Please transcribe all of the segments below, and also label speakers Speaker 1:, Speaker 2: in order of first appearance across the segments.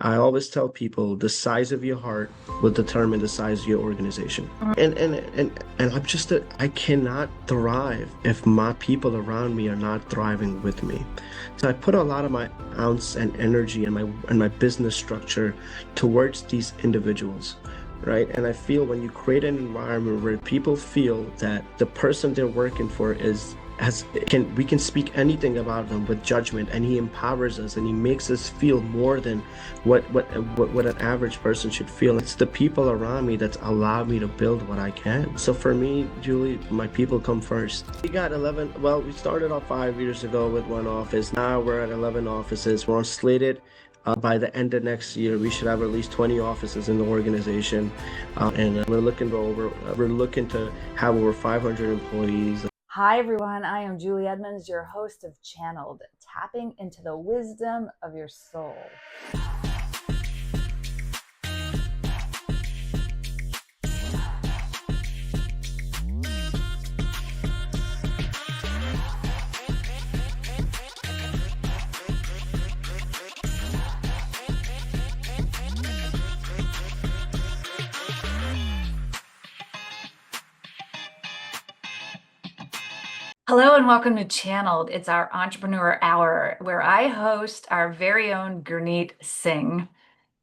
Speaker 1: I always tell people the size of your heart will determine the size of your organization. And I cannot thrive if my people around me are not thriving with me. So I put a lot of my ounce and energy and my business structure towards these individuals. Right. And I feel when you create an environment where people feel that the person they're working for we can speak anything about them with judgment, and he empowers us and he makes us feel more than what an average person should feel. It's the people around me that's allowed me to build what I can. So for me, Julie, my people come first. We got 11. Well, we started off 5 years ago with one office. Now we're at 11 offices. We're on slated. By the end of next year, we should have at least 20 offices in the organization, and we're looking to have over 500 employees.
Speaker 2: Hi everyone, I am Julie Edmonds, your host of Channeled, tapping into the wisdom of your soul. Hello and welcome to Channeled. It's our Entrepreneur Hour, where I host our very own Gurneet Singh.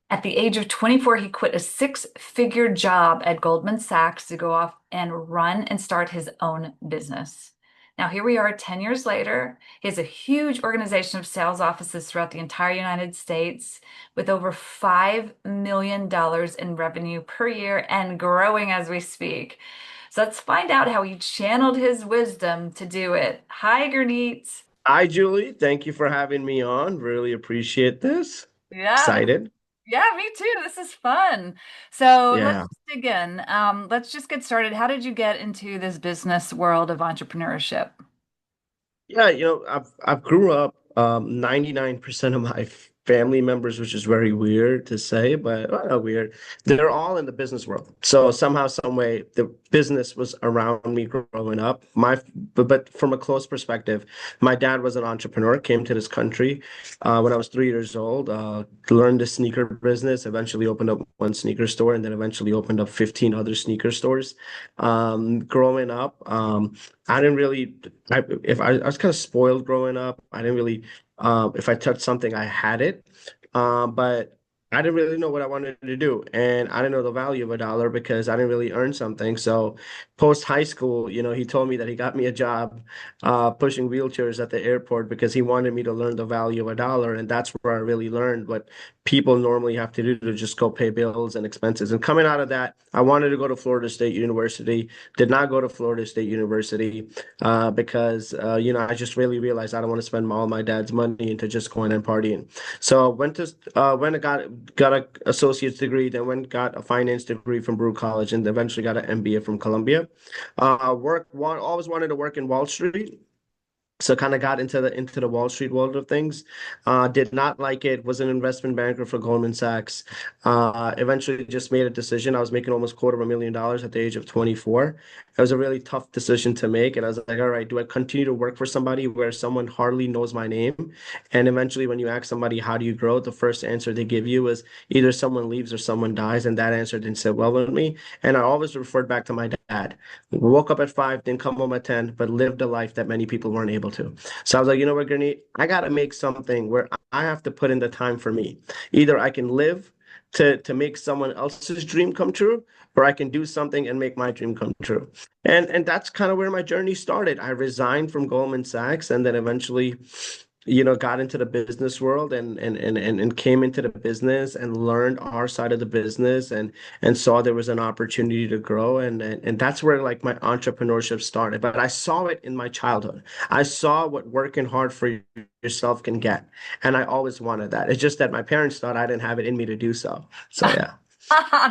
Speaker 2: At the age of 24, he quit a six-figure job at Goldman Sachs to go off and run and start his own business. Now, here we are 10 years later. He has a huge organization of sales offices throughout the entire United States with over $5 million in revenue per year and growing as we speak. So let's find out how he channeled his wisdom to do it. Hi, Gurneet.
Speaker 1: Hi, Julie. Thank you for having me on. Really appreciate this.
Speaker 2: Yeah,
Speaker 1: Excited.
Speaker 2: yeah, me too. This is fun. So let's
Speaker 1: Yeah.
Speaker 2: dig in. Let's just get started. How did you get into this business world of entrepreneurship?
Speaker 1: Yeah, I've grew up 99% of my family members, which is very weird to say, but not weird. They're all in the business world. So somehow, some way, the business was around me growing up. But from a close perspective, my dad was an entrepreneur, came to this country when I was 3 years old, learned the sneaker business, eventually opened up one sneaker store, and then eventually opened up 15 other sneaker stores. Growing up, I didn't really, I was kind of spoiled growing up. I didn't really, if I touched something, I had it. But I didn't really know what I wanted to do. And I didn't know the value of a dollar because I didn't really earn something. So post high school, he told me that he got me a job pushing wheelchairs at the airport because he wanted me to learn the value of a dollar. And that's where I really learned what people normally have to do to just go pay bills and expenses. And coming out of that, I wanted to go to Florida State University, did not go to Florida State University because, I just really realized I don't want to spend all my dad's money into just going and partying. So went and got an associate's degree, then got a finance degree from Brew College, and eventually got an MBA from Columbia. Always wanted to work in Wall Street. So kind of got into the Wall Street world of things. Did not like it. Was an investment banker for Goldman Sachs. Eventually just made a decision. I was making almost $250,000 at the age of 24. It was a really tough decision to make. And I was like, all right, do I continue to work for somebody where someone hardly knows my name? And eventually when you ask somebody, how do you grow? The first answer they give you is either someone leaves or someone dies. And that answer didn't sit well with me. And I always referred back to my dad. Woke up at 5, didn't come home at 10, but lived a life that many people weren't able to. So I was like, you know what, Gurney, I got to make something where I have to put in the time for me. Either I can live to make someone else's dream come true, or I can do something and make my dream come true. And that's kind of where my journey started. I resigned from Goldman Sachs and then eventually got into the business world and came into the business and learned our side of the business and saw there was an opportunity to grow and that's where like my entrepreneurship started. But I saw it in my childhood. I saw what working hard for yourself can get, and I always wanted that. It's just that my parents thought I didn't have it in me to do so. So yeah.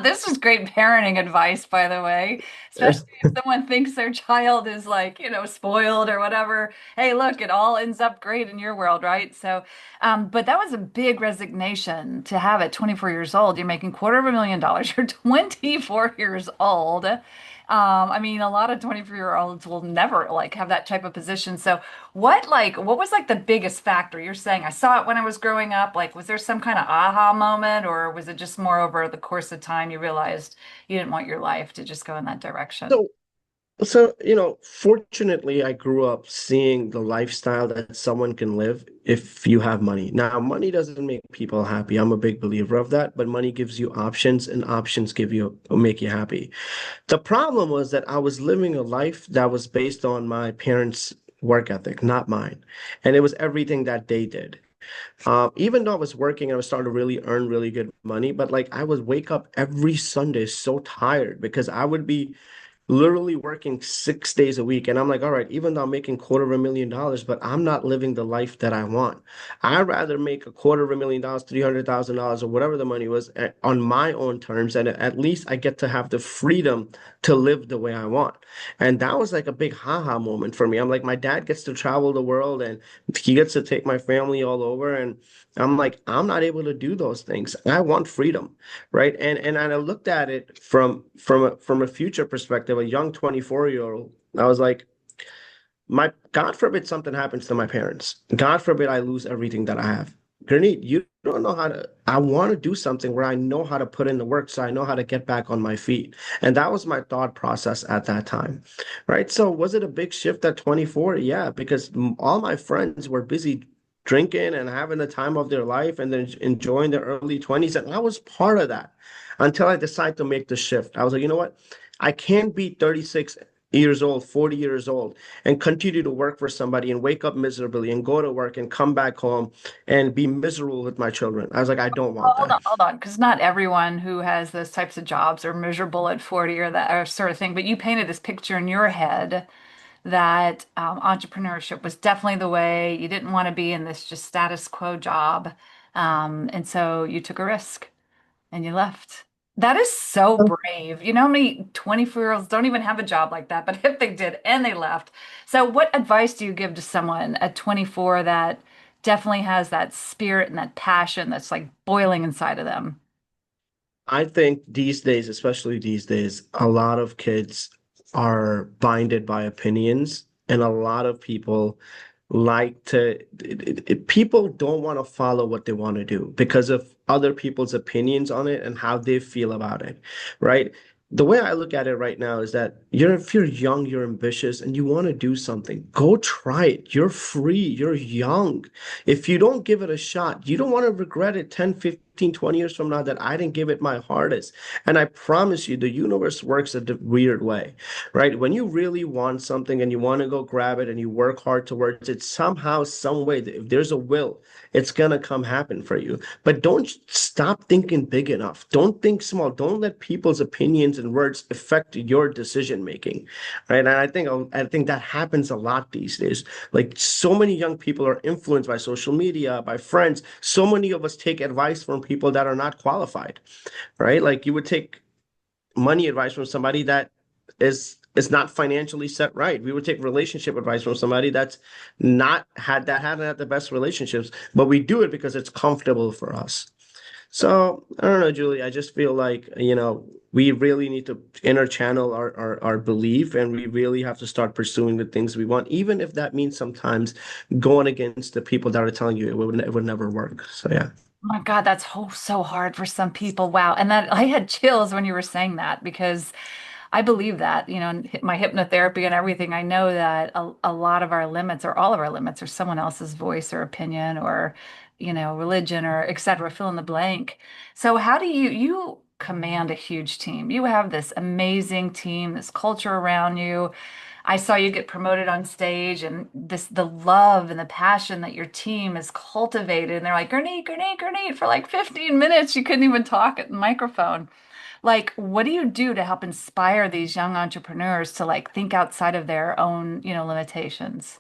Speaker 2: This is great parenting advice, by the way, especially if someone thinks their child is like, spoiled or whatever. Hey, look, it all ends up great in your world, right? So, but that was a big resignation to have at 24 years old. You're making $250,000. You're 24 years old. I mean, a lot of 24-year-olds will never like have that type of position. So what was like the biggest factor? You're saying I saw it when I was growing up. Like, was there some kind of aha moment, or was it just more over the course of time you realized you didn't want your life to just go in that direction?
Speaker 1: So fortunately, I grew up seeing the lifestyle that someone can live if you have money. Now, money doesn't make people happy. I'm a big believer of that, but money gives you options, and options make you happy. The problem was that I was living a life that was based on my parents' work ethic, not mine. And it was everything that they did. Even though I was working, I was starting to really earn really good money, but like I would wake up every Sunday so tired because I would be literally working 6 days a week. And I'm like, all right, even though I'm making $250,000, but I'm not living the life that I want. I'd rather make $250,000, $300,000, or whatever the money was on my own terms. And at least I get to have the freedom to live the way I want. And that was like a big haha moment for me. I'm like, my dad gets to travel the world and he gets to take my family all over. And I'm like, I'm not able to do those things. I want freedom, right? And I looked at it from a future perspective, a young 24-year-old. I was like, my God forbid something happens to my parents. God forbid I lose everything that I have. Gurneet, you don't know how to. I want to do something where I know how to put in the work, so I know how to get back on my feet. And that was my thought process at that time, right? So was it a big shift at 24? Yeah, because all my friends were busy drinking and having the time of their life and then enjoying their early 20s. And I was part of that until I decided to make the shift. I was like, you know what? I can't be 36 years old, 40 years old, and continue to work for somebody and wake up miserably and go to work and come back home and be miserable with my children. I was like, I don't want that.
Speaker 2: Hold on, because not everyone who has those types of jobs are miserable at 40 or that or sort of thing. But you painted this picture in your head that entrepreneurship was definitely the way. You didn't want to be in this just status quo job. And so you took a risk and you left. That is so brave. You know how many 24-year-olds don't even have a job like that, but if they did and they left. So what advice do you give to someone at 24 that definitely has that spirit and that passion that's like boiling inside of them?
Speaker 1: I think these days, especially these days, a lot of kids are binded by opinions, and a lot of people like to, people don't want to follow what they want to do because of other people's opinions on it and how they feel about it, right? The way I look at it right now is that if you're young, you're ambitious, and you want to do something, go try it. You're free, you're young. If you don't give it a shot, you don't want to regret it 10, 15, 20 years from now that I didn't give it my hardest. And I promise you, the universe works a weird way, right? When you really want something and you want to go grab it and you work hard towards it, somehow, some way, if there's a will, it's gonna come happen for you. But don't stop thinking big enough. Don't think small. Don't let people's opinions and words affect your decision making, right? And I think that happens a lot these days. Like so many young people are influenced by social media, by friends. So many of us take advice from people that are not qualified, right? Like you would take money advice from somebody that is not financially set right. We would take relationship advice from somebody that's not had that hadn't had the best relationships, but we do it because it's comfortable for us. So I don't know, Julie. I just feel like, we really need to inner channel our belief, and we really have to start pursuing the things we want, even if that means sometimes going against the people that are telling you it would never work. So yeah.
Speaker 2: Oh my God, that's so hard for some people. Wow. And that I had chills when you were saying that because I believe that, in my hypnotherapy and everything, I know that a lot of our limits or all of our limits are someone else's voice or opinion or, religion or et cetera, fill in the blank. So how do you command a huge team? You have this amazing team, this culture around you. I saw you get promoted on stage and the love and the passion that your team has cultivated. And they're like, Gurneet, Gurneet, Gurneet for like 15 minutes. You couldn't even talk at the microphone. Like, what do you do to help inspire these young entrepreneurs to like think outside of their own, limitations?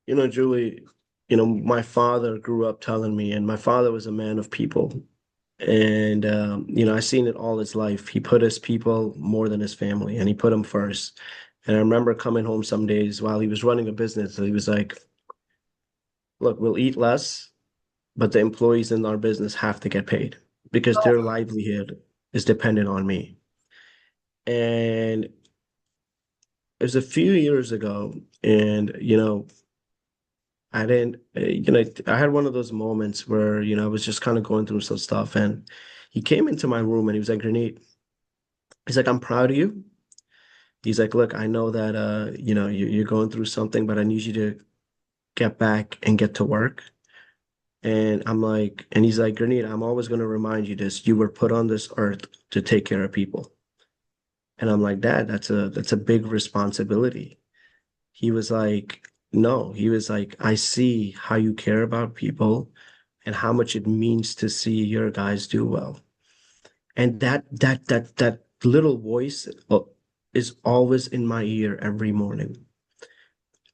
Speaker 1: Julie, my father grew up telling me, and my father was a man of people. And, I seen it all his life. He put his people more than his family, and he put them first. And I remember coming home some days while he was running a business, and he was like, look, we'll eat less, but the employees in our business have to get paid because their livelihood is dependent on me. And it was a few years ago, and I didn't, I had one of those moments where, I was just kind of going through some stuff, and he came into my room and he was like, Gurneet, he's like, I'm proud of you. He's like, look, I know that, you're going through something, but I need you to get back and get to work. And I'm like, and he's like, Gurneet, I'm always going to remind you this. You were put on this earth to take care of people. And I'm like, Dad, that's a big responsibility. He was like, no, he was like, I see how you care about people and how much it means to see your guys do well. And that little voice is always in my ear every morning.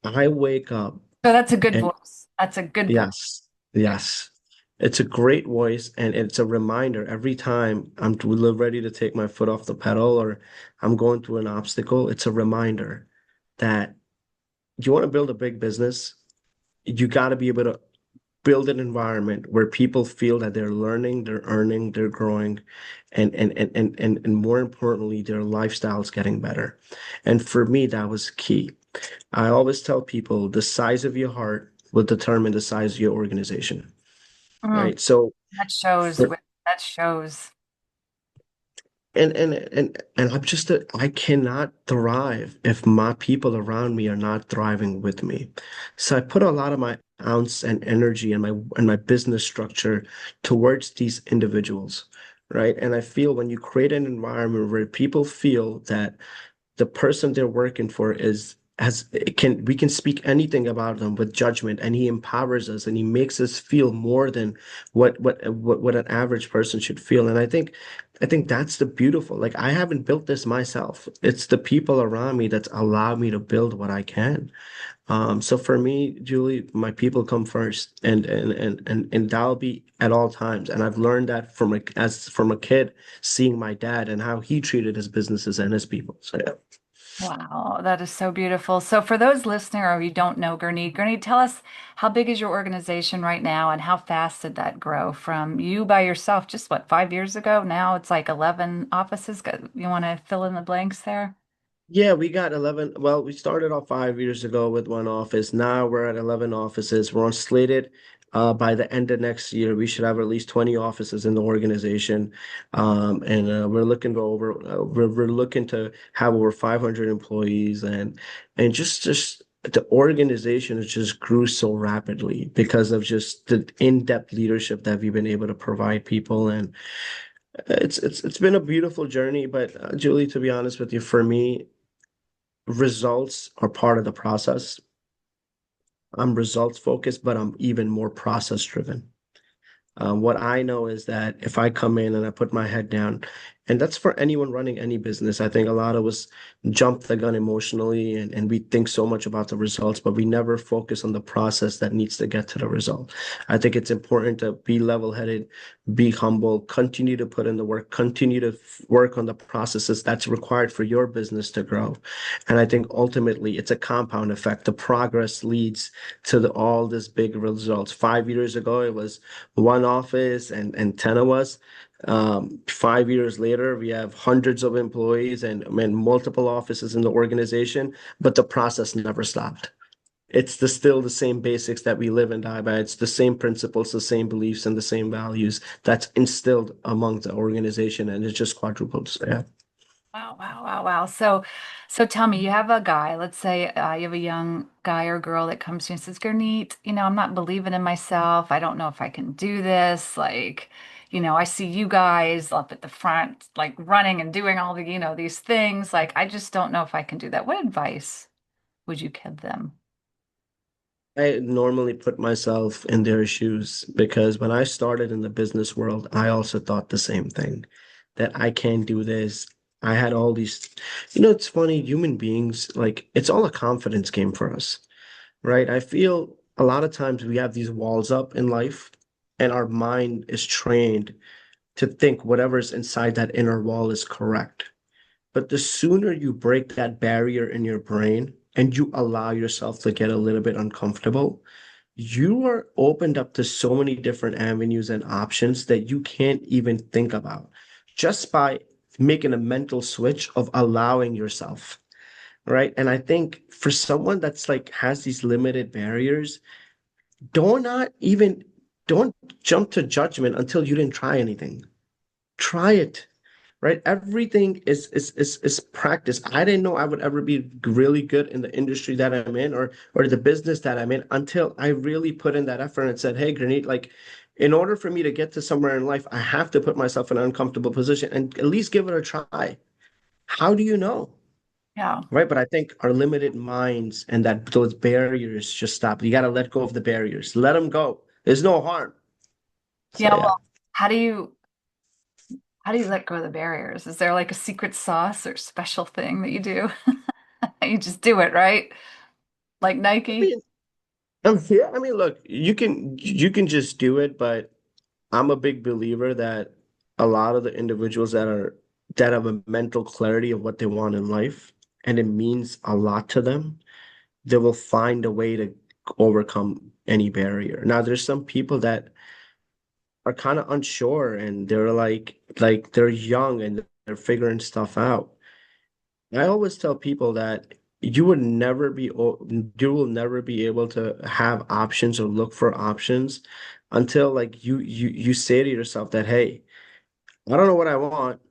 Speaker 1: I wake up
Speaker 2: So that's a good
Speaker 1: and
Speaker 2: voice. That's a good voice.
Speaker 1: yes,
Speaker 2: Yeah.
Speaker 1: yes. It's a great voice, and it's a reminder every time ready to take my foot off the pedal or I'm going through an obstacle. It's a reminder that you want to build a big business, you got to be able to build an environment where people feel that they're learning, they're earning, they're growing, and more importantly, their lifestyle's getting better. And for me, that was key. I always tell people the size of your heart will determine the size of your organization,
Speaker 2: Mm,
Speaker 1: right? So
Speaker 2: that shows.
Speaker 1: for
Speaker 2: That shows.
Speaker 1: and I cannot thrive if my people around me are not thriving with me. So I put a lot of my ounce and energy and my business structure towards these individuals, right? And I feel when you create an environment where people feel that the person they're working for is has it can we can speak anything about them with judgment, and he empowers us and he makes us feel more than what an average person should feel. And I think that's the beautiful, like, I haven't built this myself. It's the people around me that's allowed me to build what I can. So for me, Julie, my people come first, and that'll be at all times. And I've learned that from a kid, seeing my dad and how he treated his businesses and his people. So yeah.
Speaker 2: Wow, that is so beautiful. So for those listening or you don't know Gurneet, tell us how big is your organization right now and how fast did that grow from you by yourself just what, 5 years ago? Now it's like 11 offices. You want to fill in the blanks there?
Speaker 1: Yeah, we got 11. Well, we started off 5 years ago with one office. Now we're at 11 offices. We're on slated. By the end of next year, we should have at least 20 offices in the organization. And we're looking to have over 500 employees, and just the organization has just grew so rapidly because of just the in-depth leadership that we've been able to provide people. And it's been a beautiful journey. But Julie, to be honest with you, for me, results are part of the process. I'm results focused, but I'm even more process driven. What I know is that if I come in and I put my head down, and that's for anyone running any business, I think a lot of us jump the gun emotionally, and we think so much about the results, but we never focus on the process that needs to get to the result. I think it's important to be level-headed, be humble, continue to put in the work, continue to work on the processes that's required for your business to grow. And I think ultimately it's a compound effect. The progress leads to all this big results. 5 years ago, it was one office and 10 of us. 5 years later, we have hundreds of employees and multiple offices in the organization, but the process never stopped. It's still the same basics that we live and die by. It's the same principles, the same beliefs, and the same values that's instilled among the organization, and it's just quadrupled. So, yeah.
Speaker 2: Wow, wow, wow, wow. So tell me, you have a guy, let's say you have a young guy or girl that comes to you and says, Gurneet, I'm not believing in myself. I don't know if I can do this. Like, I see you guys up at the front, like running and doing all the, these things. Like, I just don't know if I can do that. What advice would you give them?
Speaker 1: I normally put myself in their shoes because when I started in the business world, I also thought the same thing, that I can't do this. I had all these, it's funny, human beings, like, it's all a confidence game for us, right? I feel a lot of times we have these walls up in life, and our mind is trained to think whatever's inside that inner wall is correct. But the sooner you break that barrier in your brain and you allow yourself to get a little bit uncomfortable, you are opened up to so many different avenues and options that you can't even think about just by making a mental switch of allowing yourself, right? And I think for someone that's like has these limited barriers, don't not even don't jump to judgment until you didn't try anything. Try it, right? Everything is practice. I didn't know I would ever be really good in the industry that I'm in or the business that I'm in until I really put in that effort and said, hey, Granite, like in order for me to get to somewhere in life, I have to put myself in an uncomfortable position and at least give it a try. How do you know?
Speaker 2: Yeah.
Speaker 1: Right. But I think our limited minds and that those barriers just stop. You got to let go of the barriers. Let them go. There's no harm. So
Speaker 2: Yeah.
Speaker 1: yeah.
Speaker 2: Well, how do you how do you let go of the barriers? Is there like a secret sauce or special thing that you do? You just do it, right? Like
Speaker 1: I
Speaker 2: Nike?
Speaker 1: mean, yeah, I mean, look, you can just do it, but I'm a big believer that a lot of the individuals that have a mental clarity of what they want in life, and it means a lot to them, they will find a way to overcome any barrier. Now, there's some people that are kind of unsure and they're like they're young and they're figuring stuff out. I always tell people that you will never be able to have options or look for options until like you say to yourself that, hey, I don't know what I want,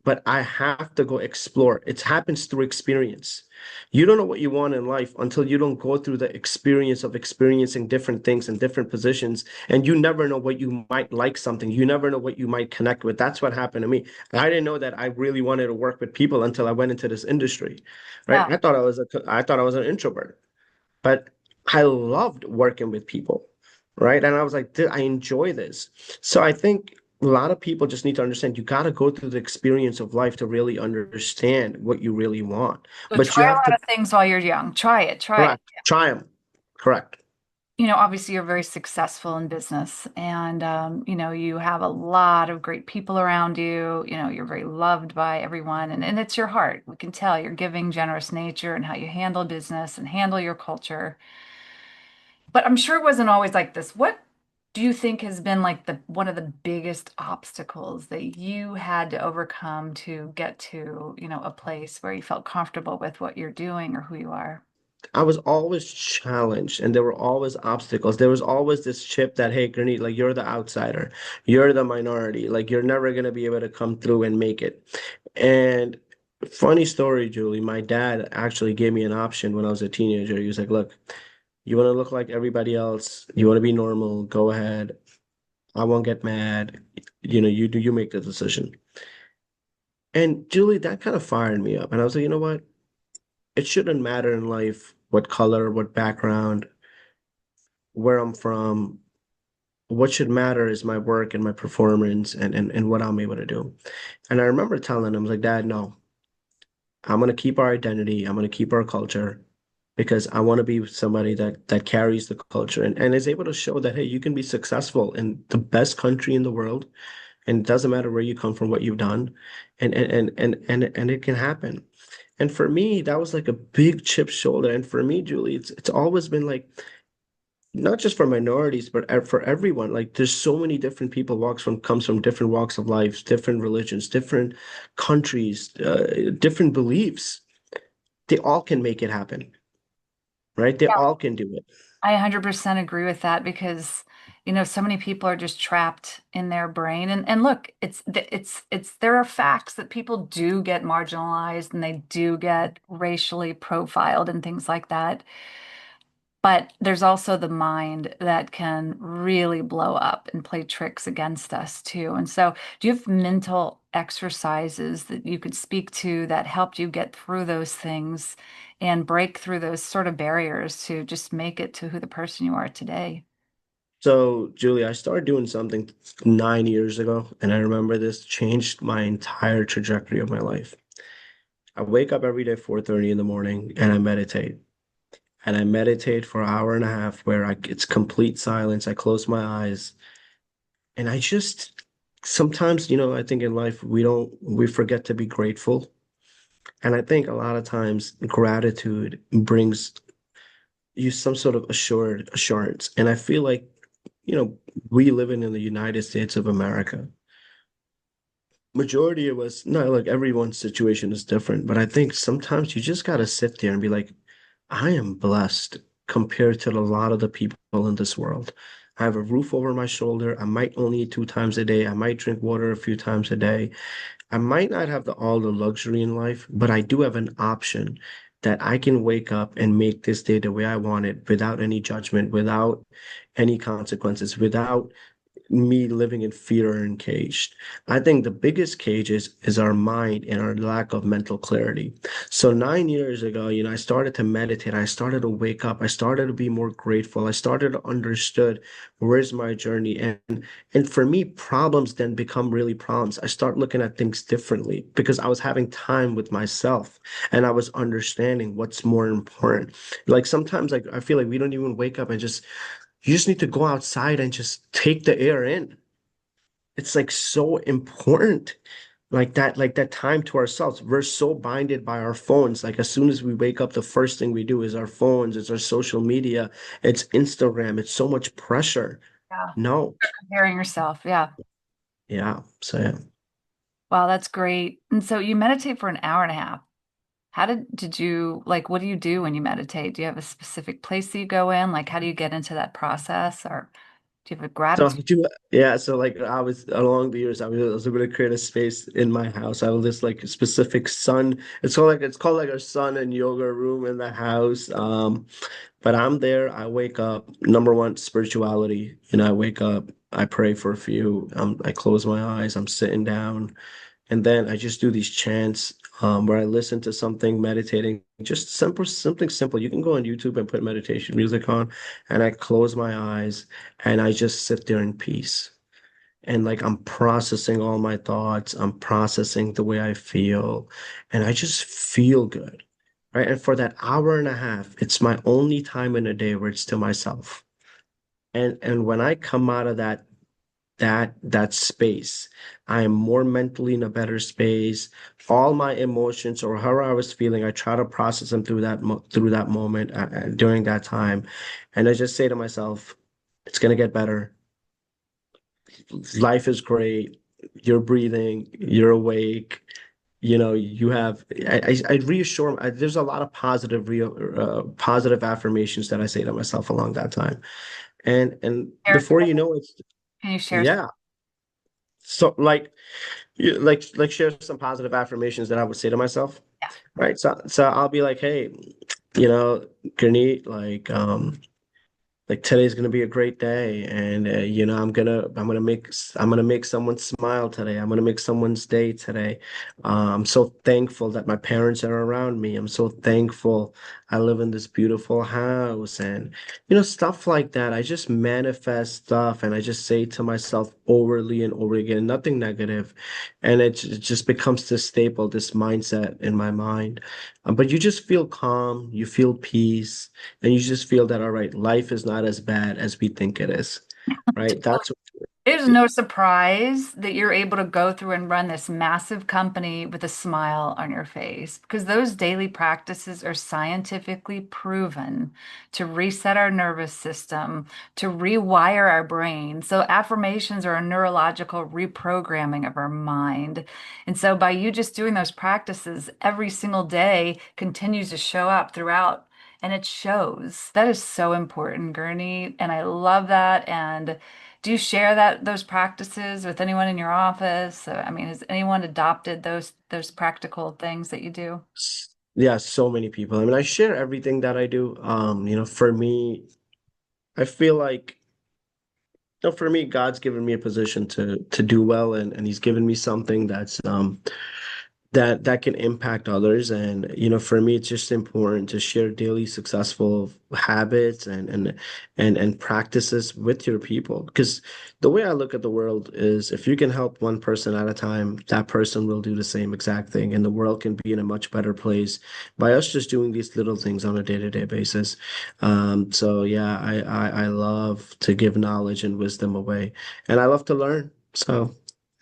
Speaker 1: but I have to go explore. It happens through experience. You don't know what you want in life until you don't go through the experience of experiencing different things in different positions. And you never know what you might like something. You never know what you might connect with. That's what happened to me. I didn't know that I really wanted to work with people until I went into this industry, right?
Speaker 2: Yeah.
Speaker 1: I thought I was an introvert, but I loved working with people, right? And I was like, I enjoy this. So I think a lot of people just need to understand you got to go through the experience of life to really understand what you really want.
Speaker 2: So
Speaker 1: But
Speaker 2: try
Speaker 1: you
Speaker 2: a
Speaker 1: have
Speaker 2: lot
Speaker 1: to
Speaker 2: of things while you're young. Try it. Try it.
Speaker 1: correct, try them. Correct.
Speaker 2: Obviously you're very successful in business and you have a lot of great people around you. You're very loved by everyone and it's your heart. We can tell your giving, generous nature and how you handle business and handle your culture. But I'm sure it wasn't always like this. What do you think has been like the one of the biggest obstacles that you had to overcome to get to, a place where you felt comfortable with what you're doing or who you are?
Speaker 1: I was always challenged and there were always obstacles. There was always this chip that, hey, Gurneet, like you're the outsider, you're the minority, like you're never going to be able to come through and make it. And funny story, Julie, my dad actually gave me an option when I was a teenager. He was like, look, you want to look like everybody else, you want to be normal, go ahead. I won't get mad. You make the decision. And Julie, that kind of fired me up. And I was like, you know what? It shouldn't matter in life what color, what background, where I'm from. What should matter is my work and my performance and what I'm able to do. And I remember telling him, like, Dad, no, I'm gonna keep our identity, I'm gonna keep our culture because I want to be somebody that carries the culture and is able to show that hey, you can be successful in the best country in the world, and it doesn't matter where you come from, what you've done, and it can happen. And for me, that was like a big chip shoulder. And for me, Julie, it's always been like not just for minorities, but for everyone. Like there's so many different people comes from different walks of life, different religions, different countries, different beliefs. They all can make it happen, right? They all can do it.
Speaker 2: I 100% agree with that because, so many people are just trapped in their brain. And look, there are facts that people do get marginalized and they do get racially profiled and things like that. But there's also the mind that can really blow up and play tricks against us too. And so, do you have mental exercises that you could speak to that helped you get through those things and break through those sort of barriers to just make it to who the person you are today?
Speaker 1: So, Julie, I started doing something 9 years ago, and I remember this changed my entire trajectory of my life. I wake up every day 4:30 in the morning and I meditate. And I meditate for an hour and a half where it's complete silence. I close my eyes and I just sometimes, I think in life we forget to be grateful. And I think a lot of times gratitude brings you some sort of assurance. And I feel like, we living in the United States of America, Majority of us, no, like everyone's situation is different, but I think sometimes you just gotta sit there and be like, I am blessed compared to a lot of the people in this world. I have a roof over my shoulder. I might only eat 2 times a day. I might drink water a few times a day. I might not have all the luxury in life, but I do have an option that I can wake up and make this day the way I want it without any judgment, without any consequences, without me living in fear or encaged. I think the biggest cage is our mind and our lack of mental clarity. So 9 years ago, I started to meditate. I started to wake up. I started to be more grateful. I started to understood where's my journey. And for me, problems then become really problems. I start looking at things differently because I was having time with myself and I was understanding what's more important. Like sometimes like I feel like we don't even wake up and just you just need to go outside and just take the air in. It's like so important. Like that time to ourselves. We're so binded by our phones. Like as soon as we wake up, the first thing we do is our phones, it's our social media, it's Instagram, it's so much pressure.
Speaker 2: Yeah.
Speaker 1: No.
Speaker 2: Comparing yourself. Yeah.
Speaker 1: Yeah. So yeah.
Speaker 2: Wow, that's great. And so you meditate for an hour and a half. How did you like what do you do when you meditate? Do you have a specific place that you go in? Like how do you get into that process? Or do you have a
Speaker 1: So
Speaker 2: gratitude?
Speaker 1: yeah, so like I was along the years, I was able to create a space in my house. I have this like specific sun. It's called like a sun and yoga room in the house. But I'm there. I wake up. Number one, spirituality. I wake up. I pray for a few. I close my eyes. I'm sitting down. And then I just do these chants where I listen to something, meditating, just simple, something simple. You can go on YouTube and put meditation music on, and I close my eyes and I just sit there in peace. And like I'm processing all my thoughts, I'm processing the way I feel, and I just feel good. Right. And for that hour and a half, it's my only time in a day where it's to myself. And when I come out of that space. I am more mentally in a better space. All my emotions or how I was feeling, I try to process them through that moment during that time, and I just say to myself, "It's gonna get better. Life is great. You're breathing. You're awake." You have. I reassure. There's a lot of positive affirmations that I say to myself along that time, and
Speaker 2: Share-
Speaker 1: before you know it,
Speaker 2: Can you share?
Speaker 1: yeah. So like share some positive affirmations that I would say to myself,
Speaker 2: Yeah.
Speaker 1: right? So I'll be like, hey, Gurneet, like today's gonna be a great day, and I'm gonna make someone smile today. I'm gonna make someone's day today. I'm so thankful that my parents are around me. I'm so thankful I live in this beautiful house, and stuff like that. I just manifest stuff, and I just say to myself overly and over again, nothing negative, and it just becomes this staple, this mindset in my mind. But you just feel calm, you feel peace. And you just feel that, all right, life is not as bad as we think it is, right? That's
Speaker 2: There's no surprise that you're able to go through and run this massive company with a smile on your face because those daily practices are scientifically proven to reset our nervous system, to rewire our brain. So, affirmations are a neurological reprogramming of our mind. And so, by you just doing those practices every single day continues to show up throughout. And it shows. That is so important, Gurney. And I love that. And do you share those practices with anyone in your office? I mean, has anyone adopted those practical things that you do?
Speaker 1: yeah, so many people. I mean, I share everything that I do. For me, I feel like, for me, God's given me a position to do well, and He's given me something that can impact others. And for me it's just important to share daily successful habits and practices with your people, because the way I look at the world is if you can help one person at a time, that person will do the same exact thing, and the world can be in a much better place by us just doing these little things on a day-to-day basis. So yeah, I love to give knowledge and wisdom away, and I love to learn. So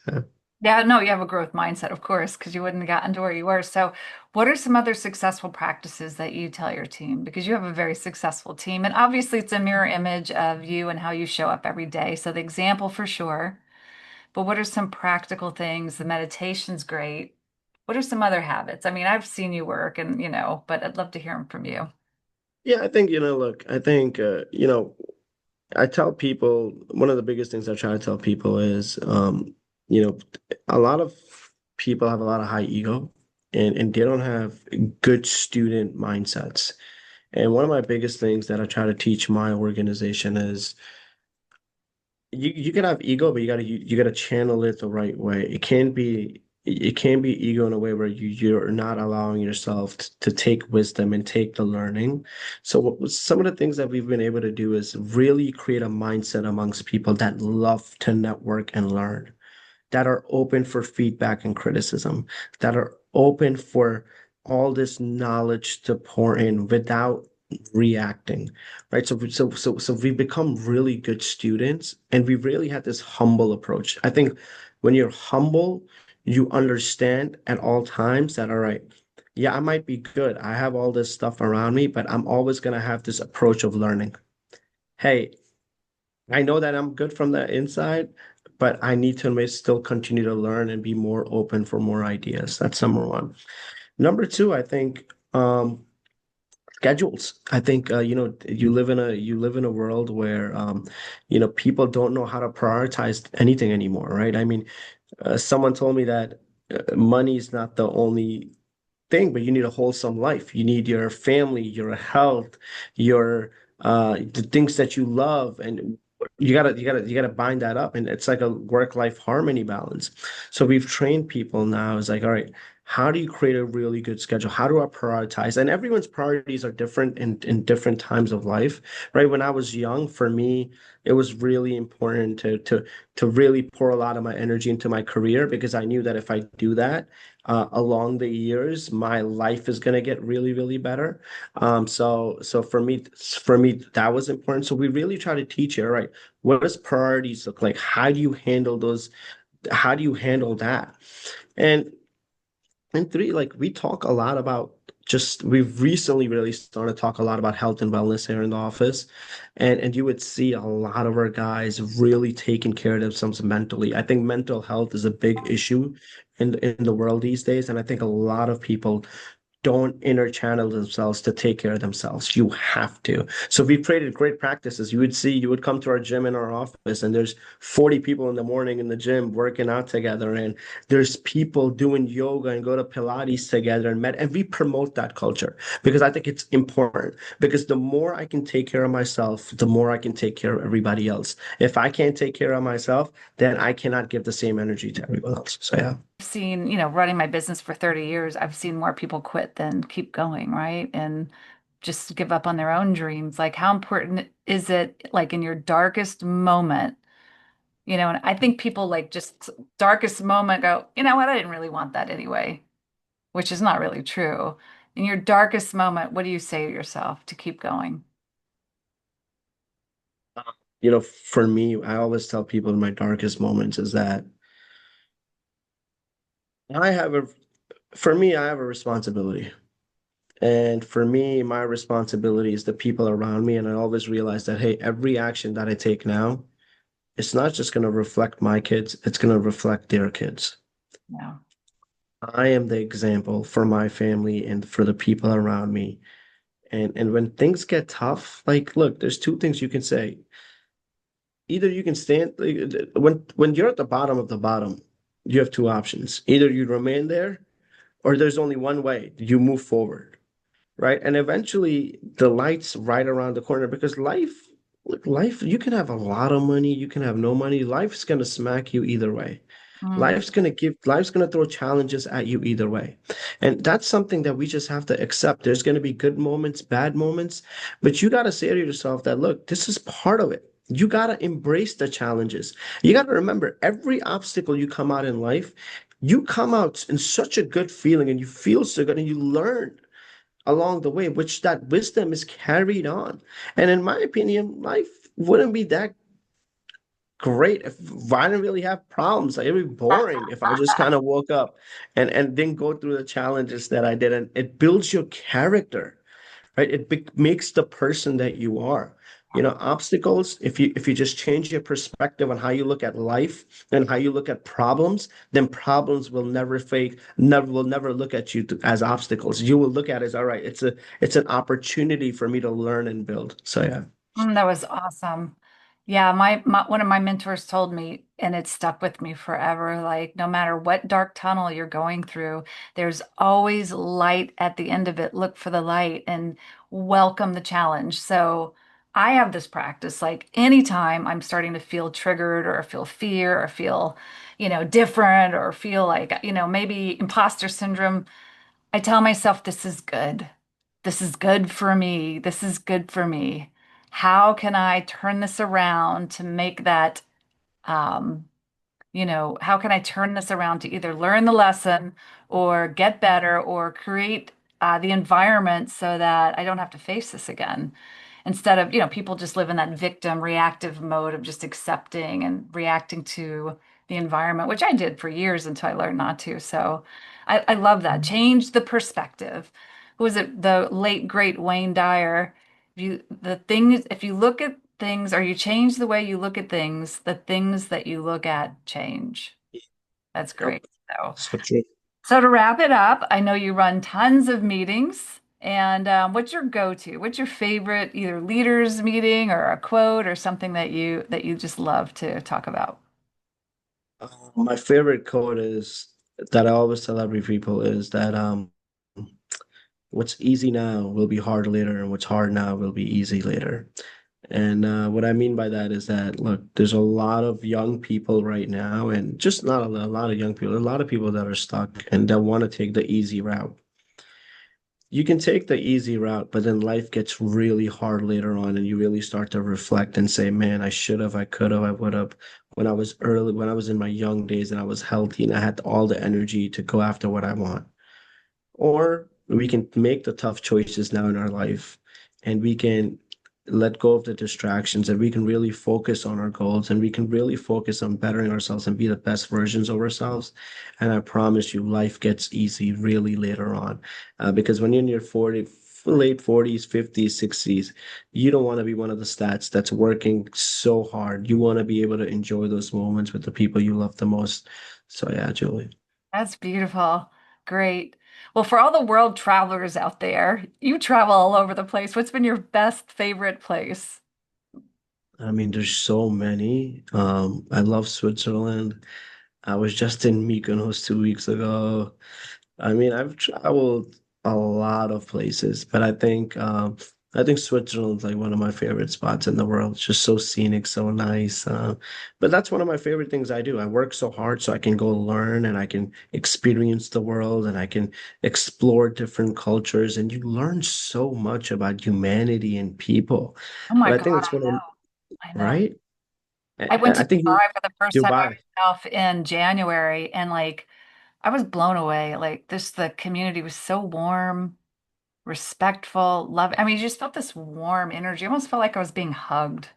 Speaker 1: yeah.
Speaker 2: Yeah, no, you have a growth mindset, of course, because you wouldn't have gotten to where you were. So, what are some other successful practices that you tell your team? Because you have a very successful team, and obviously it's a mirror image of you and how you show up every day. So, the example for sure. but what are some practical things? The meditation's great. What are some other habits? I mean, I've seen you work and, but I'd love to hear them from you.
Speaker 1: Yeah, I think, look, I think, I tell people one of the biggest things I try to tell people is, you know, a lot of people have a lot of high ego and they don't have good student mindsets. And one of my biggest things that I try to teach my organization is you can have ego, but you gotta channel it the right way. It can't be ego in a way where you're not allowing yourself to take wisdom and take the learning. So some of the things that we've been able to do is really create a mindset amongst people that love to network and learn, that are open for feedback and criticism, that are open for all this knowledge to pour in without reacting, right? So we become really good students, and we really had this humble approach. I think when you're humble, you understand at all times that, all right, yeah, I might be good. I have all this stuff around me, but I'm always going to have this approach of learning. Hey, I know that I'm good from the inside, but I need to still continue to learn and be more open for more ideas. That's number one. Number two, I think schedules. I think you live in a world where people don't know how to prioritize anything anymore, right? I mean, someone told me that money is not the only thing, but you need a wholesome life. You need your family, your health, your the things that you love, and you gotta bind that up. And it's like a work-life harmony balance. So we've trained people now. It's like, all right, how do you create a really good schedule? How do I prioritize? And everyone's priorities are different in different times of life, right? When I was young, for me, it was really important to really pour a lot of my energy into my career because I knew that if I do that, along the years, my life is going to get really, really better. So for me, that was important. So we really try to teach you, all right, what does priorities look like? How do you handle those? How do you handle that? And and three, like we talk a lot about we've recently really started to talk a lot about health and wellness here in the office. And you would see a lot of our guys really taking care of themselves mentally. I think mental health is a big issue in the world these days. And I think a lot of people don't inner channel themselves to take care of themselves. You have to. So we've created great practices. You would come to our gym in our office, and there's 40 people in the morning in the gym working out together, and there's people doing yoga and go to Pilates together and we promote that culture because I think it's important. Because the more I can take care of myself, the more I can take care of everybody else. If I can't take care of myself, then I cannot give the same energy to everyone else. So yeah.
Speaker 2: Seen, running my business for 30 years, I've seen more people quit than keep going, right? And just give up on their own dreams. Like, how important is it, like, in your darkest moment? And I think people like just darkest moment go, you know what? I didn't really want that anyway, which is not really true. In your darkest moment, what do you say to yourself to keep going?
Speaker 1: For me, I always tell people in my darkest moments is that I have a, for me, I have a responsibility. And for me, my responsibility is the people around me. And I always realize that, hey, every action that I take now, it's not just going to reflect my kids, it's going to reflect their kids.
Speaker 2: Yeah.
Speaker 1: I am the example for my family and for the people around me. And when things get tough, like, look, there's two things you can say. Either you can stand, like, when you're at the bottom of the bottom, you have two options. Either you remain there, or there's only one way. You move forward, right? And eventually the light's right around the corner because life, you can have a lot of money, you can have no money. Life's gonna smack you either way.
Speaker 2: Mm.
Speaker 1: Life's gonna throw challenges at you either way. And that's something that we just have to accept. There's gonna be good moments, bad moments, but you gotta say to yourself that, look, this is part of it. You gotta embrace the challenges. You gotta remember every obstacle you come out in life, you come out in such a good feeling and you feel so good and you learn along the way, which that wisdom is carried on. And in my opinion, life wouldn't be that great if I didn't really have problems. Like, it'd be boring if I just kind of woke up and didn't go through the challenges that I did. And it builds your character, right? Makes the person that you are. Obstacles, if you just change your perspective on how you look at life and how you look at problems, then problems will never look at you as obstacles. You will look at it as, all right, it's an opportunity for me to learn and build. So yeah.
Speaker 2: That was awesome. Yeah, my one of my mentors told me, and it stuck with me forever, like no matter what dark tunnel you're going through, there's always light at the end of it. Look for the light and welcome the challenge. So I have this practice, like anytime I'm starting to feel triggered or feel fear or feel, different or feel like, maybe imposter syndrome, I tell myself, this is good. This is good for me. This is good for me. How can I turn this around to make that, um, how can I turn this around to either learn the lesson or get better or create the environment so that I don't have to face this again? Instead of, people just live in that victim reactive mode of just accepting and reacting to the environment, which I did for years until I learned not to. So I love that. Change the perspective. Who was it? The late, great Wayne Dyer. If you look at things or you change the way you look at things, the things that you look at change. That's
Speaker 1: Yep.
Speaker 2: great. So
Speaker 1: So true.
Speaker 2: so to wrap it up, I know you run tons of meetings. And what's your go-to? What's your favorite either leaders meeting or a quote or something that you just love to talk about?
Speaker 1: My favorite quote is that I always tell every people is that what's easy now will be hard later, and what's hard now will be easy later. And what I mean by that is that, look, there's a lot of young people right now, and just not a lot of young people, a lot of people that are stuck and that want to take the easy route. You can take the easy route, but then life gets really hard later on, and you really start to reflect and say, man, I should have, I could have, I would have, when I was in my young days and I was healthy and I had all the energy to go after what I want. Or we can make the tough choices now in our life and we can let go of the distractions and we can really focus on our goals and we can really focus on bettering ourselves and be the best versions of ourselves. And I promise you, life gets easy really later on. Because when you're in your late 40s, 50s, 60s, you don't want to be one of the stats that's working so hard. You want to be able to enjoy those moments with the people you love the most. So yeah, Julie.
Speaker 2: That's beautiful. Great. Well, for all the world travelers out there, you travel all over the place. What's been your best favorite place?
Speaker 1: I mean, there's so many. I love Switzerland. I was just in Mykonos 2 weeks ago. I mean, I've traveled a lot of places, but I think Switzerland's like one of my favorite spots in the world. It's just so scenic, so nice. But that's one of my favorite things I do. I work so hard so I can go learn and I can experience the world and I can explore different cultures, and you learn so much about humanity and people.
Speaker 2: Oh my
Speaker 1: And I
Speaker 2: God,
Speaker 1: think it's one of,
Speaker 2: I know.
Speaker 1: right?
Speaker 2: I went
Speaker 1: I
Speaker 2: to
Speaker 1: think
Speaker 2: Dubai for the first time by
Speaker 1: Dubai.
Speaker 2: myself in January, and like I was blown away. Like the community was so warm, respectful, love. I mean, you just felt this warm energy. I almost felt like I was being hugged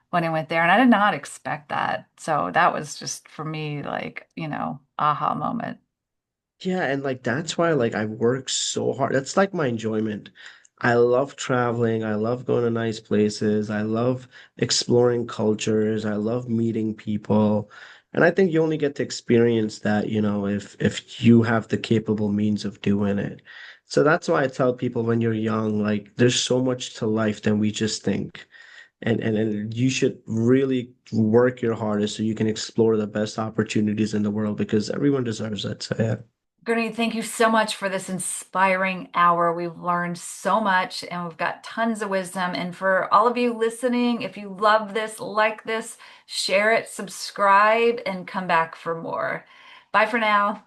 Speaker 2: when I went there, and I did not expect that. So that was just for me, like, aha moment.
Speaker 1: Yeah, and like that's why like I work so hard. That's like my enjoyment. I love traveling. I love going to nice places. I love exploring cultures. I love meeting people. And I think you only get to experience that, if you have the capable means of doing it. So that's why I tell people when you're young, like there's so much to life than we just think. And you should really work your hardest so you can explore the best opportunities in the world because everyone deserves it. So yeah.
Speaker 2: Gurney, thank you so much for this inspiring hour. We've learned so much and we've got tons of wisdom. And for all of you listening, if you love this, like this, share it, subscribe, and come back for more. Bye for now.